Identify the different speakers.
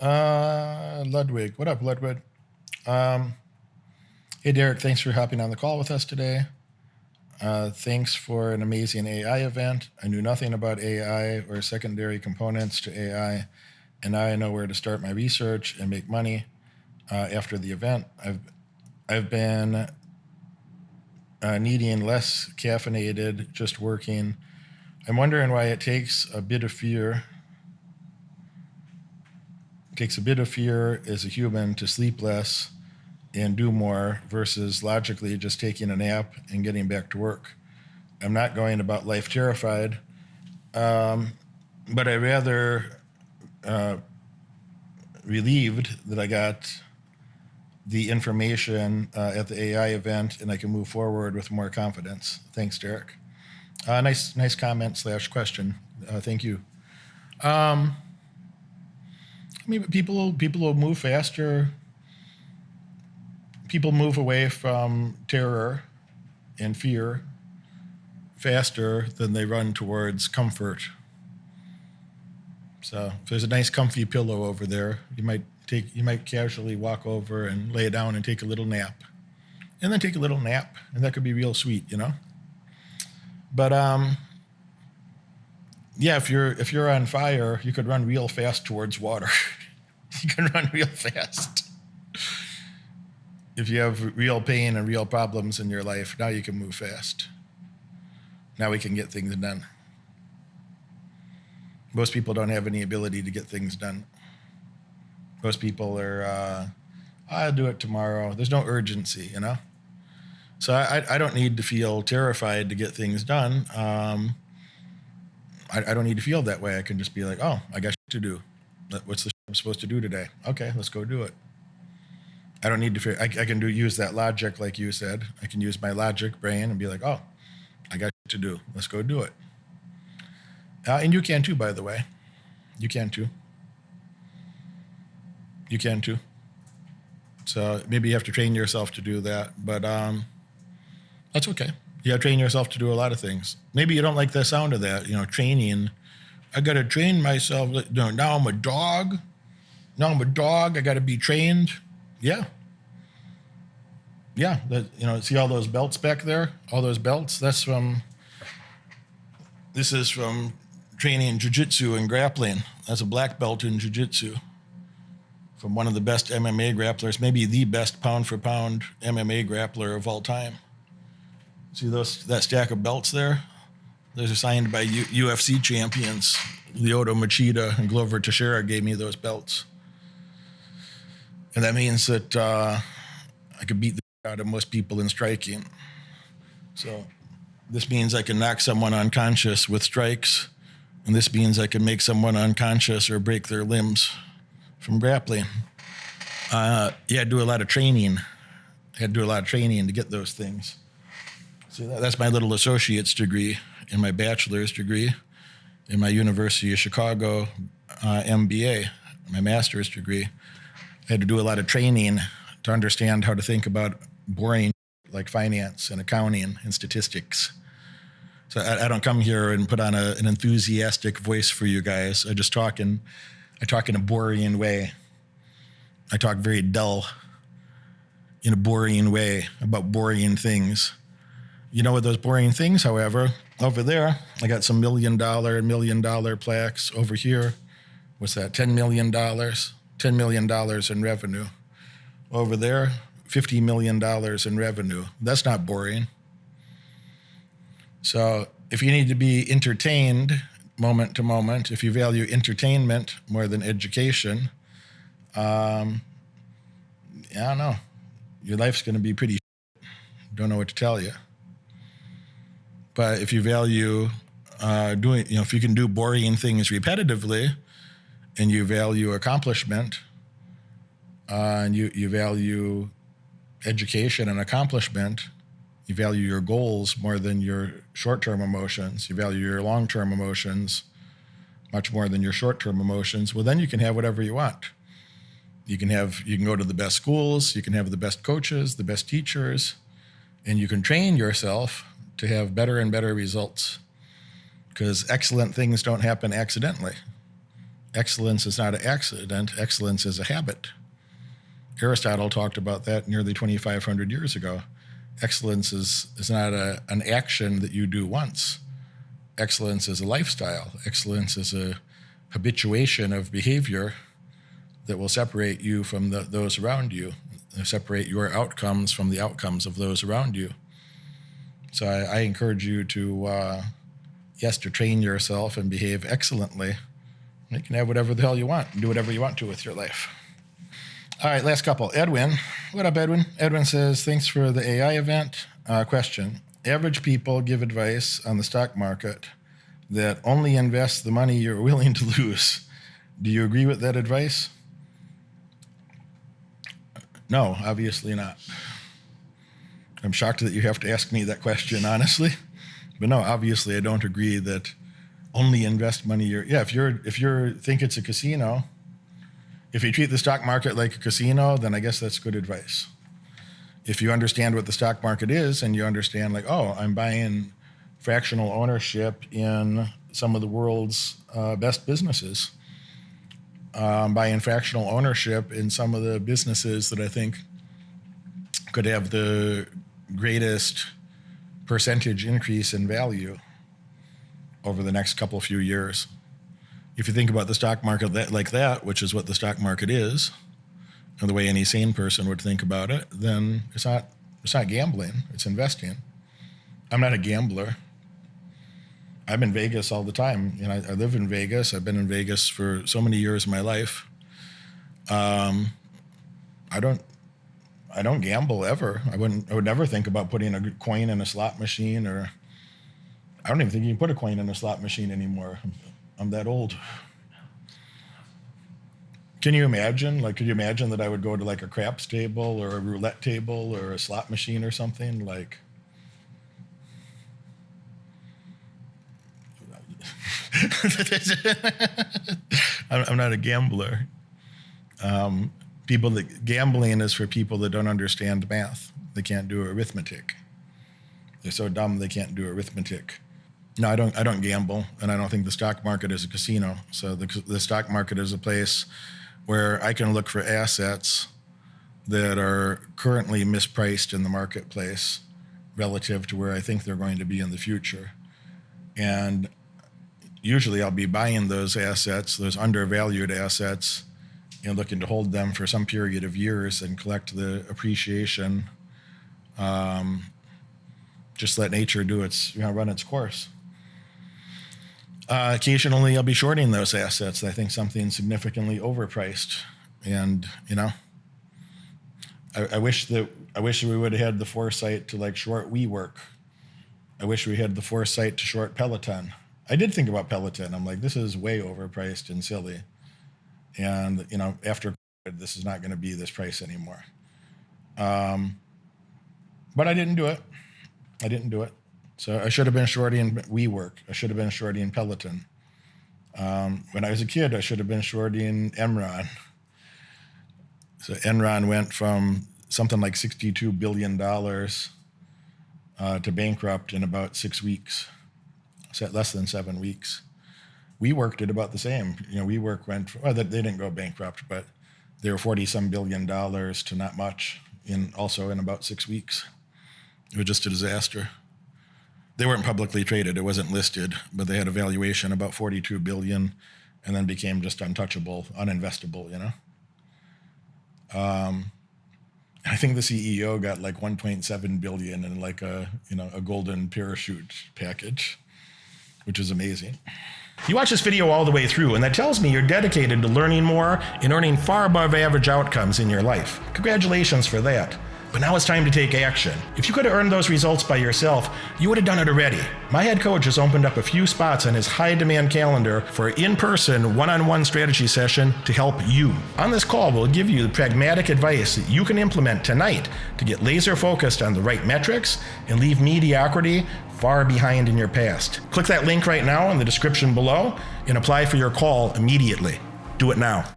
Speaker 1: Ludwig. What up, Ludwig? Um, hey, Derek. Thanks for hopping on the call with us today. Thanks for an amazing AI event. I knew nothing about AI or secondary components to AI, and now I know where to start my research and make money after the event. I've been needing less caffeinated, just working. I'm wondering why it takes a bit of fear. It takes a bit of fear as a human to sleep less and do more versus logically just taking a nap and getting back to work. I'm not going about life terrified, but I rather relieved that I got the information at the AI event and I can move forward with more confidence. Thanks, Derek. Nice comment / question. Thank you. I mean, people will move faster. People move away from terror and fear faster than they run towards comfort. So if there's a nice comfy pillow over there, you might casually walk over and lay down and take a little nap. And then take a little nap, and that could be real sweet, you know? But yeah, if you're on fire, you could run real fast towards water. You can run real fast. If you have real pain and real problems in your life, now you can move fast. Now we can get things done. Most people don't have any ability to get things done. Most people are, I'll do it tomorrow. There's no urgency, you know? So I don't need to feel terrified to get things done. I don't need to feel that way. I can just be like, oh, I got shit to do. What's the shit I'm supposed to do today? Okay, let's go do it. I don't need to I can use that logic like you said. I can use my logic brain and be like, oh, I got shit to do. Let's go do it. And you can too, by the way. You can too. You can too. So maybe you have to train yourself to do that, but that's okay. You got to train yourself to do a lot of things. Maybe you don't like the sound of that, training. I got to train myself. Now I'm a dog. I got to be trained. Yeah. Yeah. See all those belts back there? All those belts? This is from training jiu-jitsu and grappling. That's a black belt in jiu-jitsu from one of the best MMA grapplers, maybe the best pound for pound MMA grappler of all time. See that stack of belts there? Those are signed by UFC champions. Lyoto Machida and Glover Teixeira gave me those belts. And that means that I could beat the out of most people in striking. So this means I can knock someone unconscious with strikes, and this means I can make someone unconscious or break their limbs from grappling. I had to do a lot of training. To get those things. So that's my little associate's degree and my bachelor's degree in my University of Chicago MBA, my master's degree. I had to do a lot of training to understand how to think about boring like finance and accounting and statistics. So I don't come here and put on an enthusiastic voice for you guys. I talk in a boring way. I talk very dull in a boring way about boring things. You know what those boring things, however, over there, I got some $1 million plaques. Over here, what's that, $10 million? $10 million in revenue. Over there, $50 million in revenue. That's not boring. So if you need to be entertained moment to moment, if you value entertainment more than education, I don't know. Your life's going to be pretty don't know what to tell you. But if you value if you can do boring things repetitively and you value accomplishment and you value education and accomplishment, you value your goals more than your short-term emotions, you value your long-term emotions much more than your short-term emotions, well, then you can have whatever you want. You can go to the best schools, you can have the best coaches, the best teachers, and you can train yourself to have better and better results, because excellent things don't happen accidentally. Excellence is not an accident. Excellence is a habit. Aristotle talked about that nearly 2,500 years ago. Excellence is not an action that you do once. Excellence is a lifestyle. Excellence is a habituation of behavior that will separate you from those around you, separate your outcomes from the outcomes of those around you. So I encourage you to, to train yourself and behave excellently. You can have whatever the hell you want and do whatever you want to with your life. All right, last couple. Edwin. What up, Edwin? Edwin says, thanks for the AI event. Question. Average people give advice on the stock market that only invest the money you're willing to lose. Do you agree with that advice? No, obviously not. I'm shocked that you have to ask me that question, honestly. But no, obviously I don't agree that only invest money if you think it's a casino, if you treat the stock market like a casino, then I guess that's good advice. If you understand what the stock market is and you understand like, oh, I'm buying fractional ownership in some of the world's best businesses. I'm buying fractional ownership in some of the businesses that I think could have the greatest percentage increase in value over the next few years. If you think about the stock market like that, which is what the stock market is, and the way any sane person would think about it, then it's not gambling, it's investing. I'm not a gambler. I'm in Vegas all the time. I live in Vegas. I've been in Vegas for so many years of my life. I don't gamble ever. I would never think about putting a coin in a slot machine, or I don't even think you can put a coin in a slot machine anymore. I'm that old. Can you imagine? Could you imagine that I would go to a craps table or a roulette table or a slot machine or something? I'm not a gambler. Gambling is for people that don't understand math. They can't do arithmetic. They're so dumb they can't do arithmetic. No, I don't gamble, and I don't think the stock market is a casino. So the stock market is a place where I can look for assets that are currently mispriced in the marketplace relative to where I think they're going to be in the future. And usually I'll be buying those assets, those undervalued assets, looking to hold them for some period of years and collect the appreciation. Just let nature do run its course. Occasionally I'll be shorting those assets. I think something significantly overpriced. And, I wish we would have had the foresight to short WeWork. I wish we had the foresight to short Peloton. I did think about Peloton. I'm like, this is way overpriced and silly. And, after COVID, this is not going to be this price anymore. But I didn't do it. So I should have been shorting WeWork. I should have been shorting Peloton. When I was a kid, I should have been shorting Enron. So Enron went from something like $62 billion to bankrupt in about 6 weeks. So less than 7 weeks. WeWork did about the same. WeWork went, they didn't go bankrupt, but they were $40-some billion to not much in about 6 weeks. It was just a disaster. They weren't publicly traded. It wasn't listed, but they had a valuation about $42 billion and then became just untouchable, uninvestable, I think the CEO got $1.7 billion in a golden parachute package, which is amazing. You watch this video all the way through, and that tells me you're dedicated to learning more and earning far above average outcomes in your life. Congratulations for that. But now it's time to take action. If you could have earned those results by yourself, you would have done it already. My head coach has opened up a few spots on his high-demand calendar for an in-person, one-on-one strategy session to help you. On this call, we'll give you the pragmatic advice that you can implement tonight to get laser-focused on the right metrics and leave mediocrity far behind in your past. Click that link right now in the description below and apply for your call immediately. Do it now.